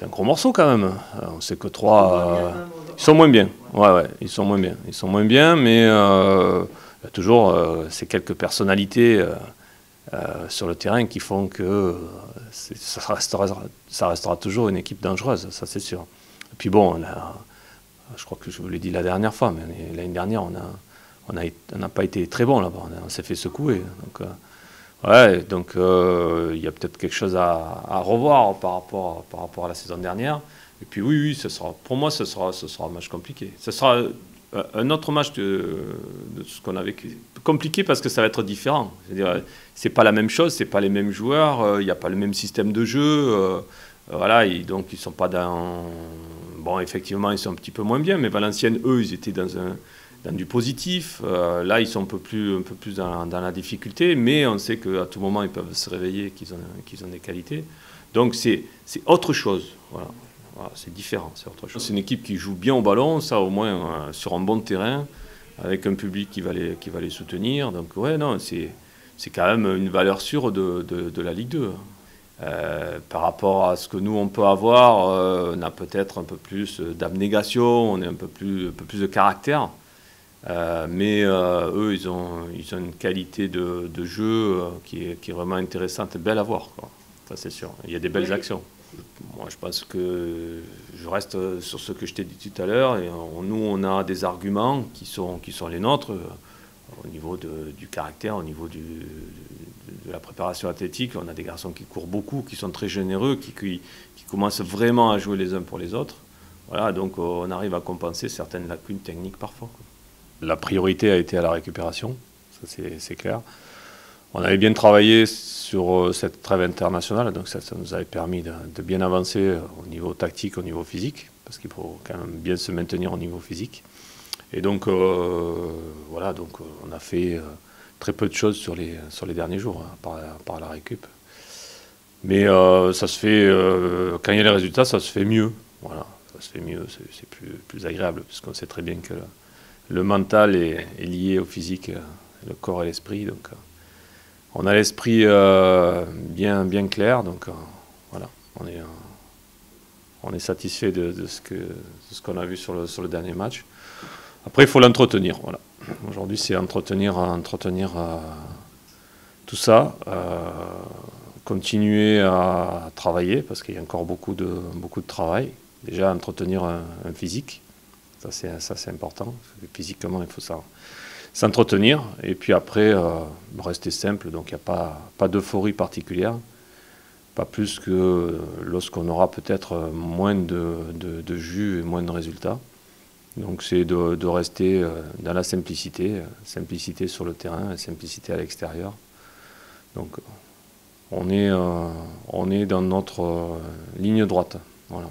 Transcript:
c'est un gros morceau quand même. On sait que 3, ils sont moins bien. Ouais, ils sont moins bien. Ils sont moins bien, mais il y a toujours ces quelques personnalités sur le terrain qui font que ça restera toujours une équipe dangereuse, ça c'est sûr. Et puis bon, je crois que je vous l'ai dit la dernière fois, mais l'année dernière, on n'a pas été très bon là-bas. On s'est fait secouer. Donc il y a peut-être quelque chose à revoir par rapport à la saison dernière. Et puis oui, pour moi, ce sera un match compliqué. Ce sera un autre match de ce qu'on a vécu. Compliqué parce que ça va être différent. C'est-à-dire, c'est pas la même chose, c'est pas les mêmes joueurs, il n'y a pas le même système de jeu. Voilà, donc ils sont pas dans... Bon, effectivement, ils sont un petit peu moins bien, mais Valenciennes, eux, ils étaient dans du positif. Là, ils sont un peu plus dans la difficulté, mais on sait qu'à tout moment, ils peuvent se réveiller, qu'ils ont des qualités. Donc, c'est autre chose. Voilà, c'est différent, c'est autre chose. C'est une équipe qui joue bien au ballon, ça au moins sur un bon terrain, avec un public qui va les soutenir. Donc, ouais, non, c'est quand même une valeur sûre de la Ligue 2. Par rapport à ce que nous on peut avoir, on a peut-être un peu plus d'abnégation, on est un peu plus de caractère, mais eux ils ont une qualité de jeu qui est vraiment intéressante et belle à voir, quoi. Ça c'est sûr. Il y a des belles actions. Moi je pense que je reste sur ce que je t'ai dit tout à l'heure, et nous on a des arguments qui sont les nôtres au niveau du caractère, au niveau de la préparation athlétique. On a des garçons qui courent beaucoup, qui sont très généreux, qui commencent vraiment à jouer les uns pour les autres. Voilà, donc on arrive à compenser certaines lacunes techniques parfois. La priorité a été à la récupération, ça c'est clair. On avait bien travaillé sur cette trêve internationale, donc ça nous avait permis de bien avancer au niveau tactique, au niveau physique, parce qu'il faut quand même bien se maintenir au niveau physique. Et donc, voilà, donc on a fait très peu de choses sur les derniers jours, hein, par la récup. Mais ça se fait, quand il y a les résultats, ça se fait mieux. Voilà, ça se fait mieux, c'est plus agréable, puisqu'on sait très bien que le mental est lié au physique, le corps et l'esprit. Donc, on a l'esprit bien clair, donc voilà, on est satisfait de ce qu'on a vu sur le dernier match. Après, il faut l'entretenir. Voilà. Aujourd'hui, c'est entretenir tout ça, continuer à travailler, parce qu'il y a encore beaucoup de travail. Déjà, entretenir un physique, ça c'est important. Physiquement, il faut s'entretenir. Et puis après, rester simple. Donc, il n'y a pas d'euphorie particulière. Pas plus que lorsqu'on aura peut-être moins de jus et moins de résultats. Donc c'est de rester dans la simplicité sur le terrain, simplicité à l'extérieur. Donc on est dans notre ligne droite. Voilà.